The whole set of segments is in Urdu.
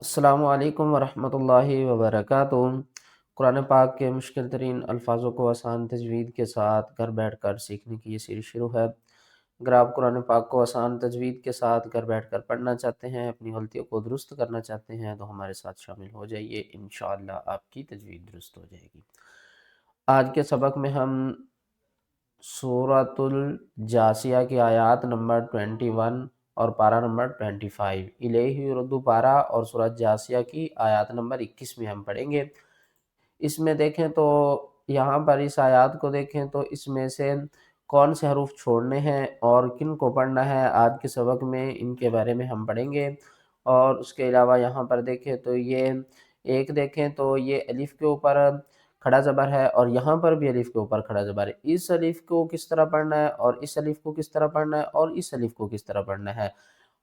السلام علیکم ورحمۃ اللہ وبرکاتہ۔ قرآن پاک کے مشکل ترین الفاظوں کو آسان تجوید کے ساتھ گھر بیٹھ کر سیکھنے کی یہ سیریز شروع ہے۔ اگر آپ قرآن پاک کو آسان تجوید کے ساتھ گھر بیٹھ کر پڑھنا چاہتے ہیں، اپنی غلطیوں کو درست کرنا چاہتے ہیں تو ہمارے ساتھ شامل ہو جائیے، انشاءاللہ آپ کی تجوید درست ہو جائے گی۔ آج کے سبق میں ہم سورۃ الجاثیہ کی آیات نمبر 21 اور پارہ نمبر 25 الیہ اردو پارہ اور سورۃ جاثیہ کی آیات نمبر 21 میں ہم پڑھیں گے۔ اس میں دیکھیں تو یہاں پر اس آیات کو دیکھیں تو اس میں سے کون سے حروف چھوڑنے ہیں اور کن کو پڑھنا ہے، آج کے سبق میں ان کے بارے میں ہم پڑھیں گے۔ اور اس کے علاوہ یہاں پر دیکھیں تو یہ ایک دیکھیں تو یہ الف کے اوپر کھڑا زبر ہے اور یہاں پر بھی الف کے اوپر کھڑا زبر ہے۔ اس الف کو کس طرح پڑھنا ہے اور اس الف کو کس طرح پڑھنا ہے اور اس الف کو کس طرح پڑھنا ہے۔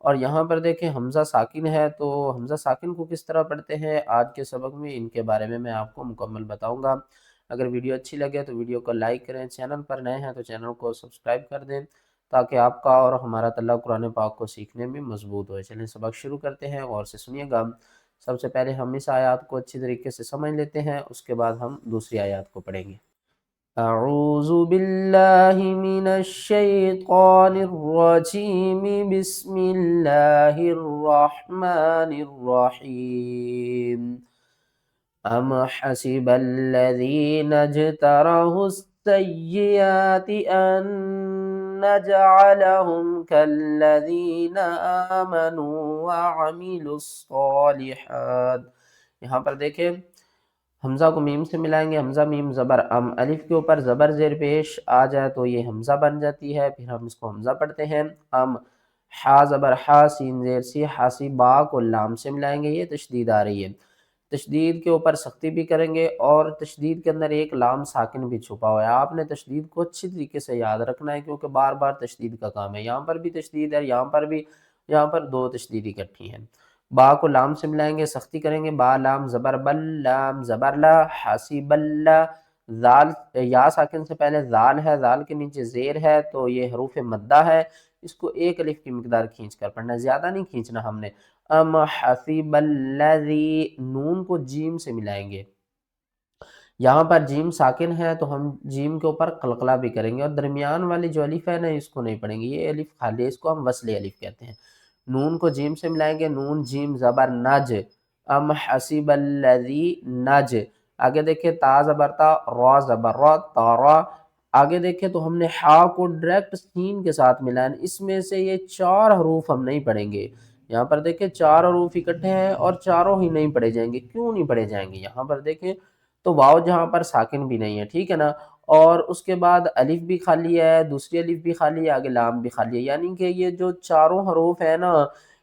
اور یہاں پر دیکھیں حمزہ ساکن ہے تو حمزہ ساکن کو کس طرح پڑھتے ہیں، آج کے سبق میں ان کے بارے میں آپ کو مکمل بتاؤں گا۔ اگر ویڈیو اچھی لگے تو ویڈیو کو لائک کریں، چینل پر نئے ہیں تو چینل کو سبسکرائب کر دیں تاکہ آپ کا اور ہمارا تعلق قرآن پاک کو سیکھنے میں مضبوط ہو۔ چلیں سبق شروع کرتے ہیں، غور سے سنیے گا۔ سب سے پہلے ہم اس آیات کو اچھی طریقے سے سمجھ لیتے ہیں، اس کے بعد ہم دوسری آیات کو پڑھیں گے۔ اعوذ باللہ من الشیطان الرجیم، بسم اللہ الرحمن الرحیم۔ ام حسب الذین اجترحوا السیئات ان نجعلهم كالذین آمنوا وعملوا الصالحات۔ یہاں پر دیکھیں حمزہ کو میم سے ملائیں گے، حمزہ میم زبر ام، الف کے اوپر زبر زیر پیش آ جائے تو یہ حمزہ بن جاتی ہے، پھر ہم اس کو حمزہ پڑھتے ہیں۔ ام، حا زبر حا، سین زیر سی، حاسی، با کو لام سے ملائیں گے، یہ تشدید آ رہی ہے۔ تشدید کے اوپر سختی بھی کریں گے اور تشدید کے اندر ایک لام ساکن بھی چھپا ہوا ہے۔ آپ نے تشدید کو اچھی طریقے سے یاد رکھنا ہے کیونکہ بار بار تشدید کا کام ہے، یہاں پر بھی تشدید ہے، یہاں پر بھی، یہاں پر دو تشدید اکٹھی ہیں۔ با کو لام سے ملائیں گے، سختی کریں گے، با لام زبر بل، لام زبر لا، حاسب اللہ، زال یا ساکن سے پہلے زال ہے، زال کے نیچے زیر ہے تو یہ حروف مدہ ہے، اس کو ایک الف کی مقدار کھینچ کر پڑھنا ہے، زیادہ نہیں کھینچنا ہم نے۔ ام حسب الذی، نون کو جیم سے ملائیں گے، یہاں پر جیم ساکن ہے تو ہم جیم کے اوپر قلقلہ بھی کریں گے اور درمیان والی جو الف ہے نا اس کو نہیں پڑھیں گے، یہ الف خالی ہے، اس کو ہم وصل الف کہتے ہیں۔ نون کو جیم سے ملائیں گے، نون جیم زبر نج، ام حسب الذی نج۔ آگے دیکھیں تا زبر تا، را زبر را، تارا۔ آگے دیکھیں تو ہم نے ہا کو ڈائریکٹ سین کے ساتھ ملائیں، اس میں سے یہ چار حروف ہم نہیں پڑھیں گے۔ یہاں پر دیکھیں چار حروف اکٹھے ہیں اور چاروں ہی نہیں پڑھے جائیں گے، کیوں نہیں پڑھے جائیں گے؟ یہاں پر دیکھیں تو واو جہاں پر ساکن بھی نہیں ہے، ٹھیک ہے نا، اور اس کے بعد الف بھی خالی ہے، دوسری الف بھی خالی ہے، آگے لام بھی خالی ہے، یعنی کہ یہ جو چاروں حروف ہیں نا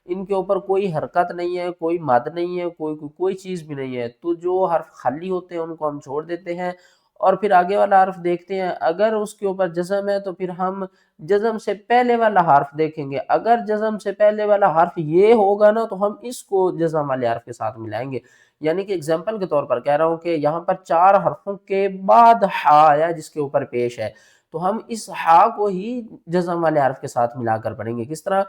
ان کے اوپر کوئی حرکت نہیں ہے، کوئی مد نہیں ہے، کوئی چیز بھی نہیں ہے، تو جو حرف خالی ہوتے ہیں ان کو ہم چھوڑ دیتے ہیں اور پھر آگے والا حرف دیکھتے ہیں، اگر اس کے اوپر جزم ہے تو پھر ہم جزم سے پہلے والا حرف دیکھیں گے، اگر جزم سے پہلے والا حرف یہ ہوگا نا تو ہم اس کو جزم والے حرف کے ساتھ ملائیں گے۔ یعنی کہ اگزامپل کے طور پر کہہ رہا ہوں کہ یہاں پر چار حرفوں کے بعد ہا آیا جس کے اوپر پیش ہے تو ہم اس ہا کو ہی جزم والے حرف کے ساتھ ملا کر پڑھیں گے، کس طرح؟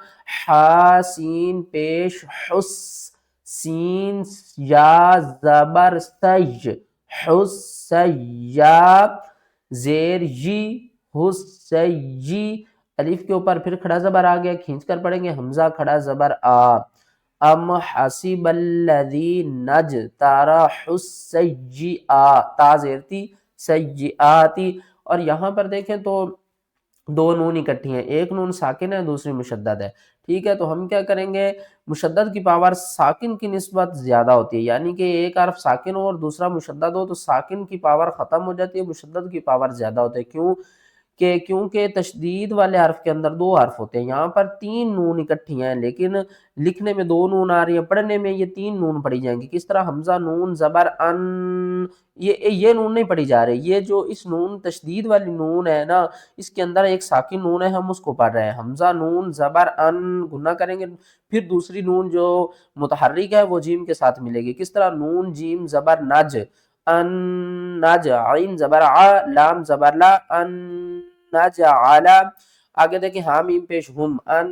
ہا سین پیش حس، سین یا زبر سج، حس یا زیر جی، حس جی، الف کے اوپر پھر کھڑا زبر آ گیا، کھینچ کر پڑھیں گے، حمزہ کھڑا زبر آ، ام حسب الذی نجترح السیئات، تا زیر تی، سیئاتی۔ اور یہاں پر دیکھیں تو دو نون اکٹھی ہیں، ایک نون ساکن ہے دوسری مشدد ہے، ٹھیک ہے، تو ہم کیا کریں گے، مشدد کی پاور ساکن کی نسبت زیادہ ہوتی ہے، یعنی کہ ایک حرف ساکن ہو اور دوسرا مشدد ہو تو ساکن کی پاور ختم ہو جاتی ہے، مشدد کی پاور زیادہ ہوتی ہے، کیوں کہ کیونکہ تشدید والے حرف کے اندر دو حرف ہوتے ہیں، یہاں پر تین نون اکٹھی ہیں لیکن لکھنے میں دو نون آ رہی ہیں، پڑھنے میں یہ تین نون پڑھی جائیں گی، کس طرح؟ حمزہ نون زبر ان، یہ نون نہیں پڑھی جا رہی، یہ جو اس نون تشدید والی نون ہے نا اس کے اندر ایک ساکن نون ہے، ہم اس کو پڑھ رہے ہیں، حمزہ نون زبر ان، گنہ کریں گے، پھر دوسری نون جو متحرک ہے وہ جیم کے ساتھ ملے گی، کس طرح؟ نون جیم زبر نج، ان نج، عین زبر ع، لام زبر لا، ان نجعل۔ آگے دیکھیں ہاں میم پیش ہم، ان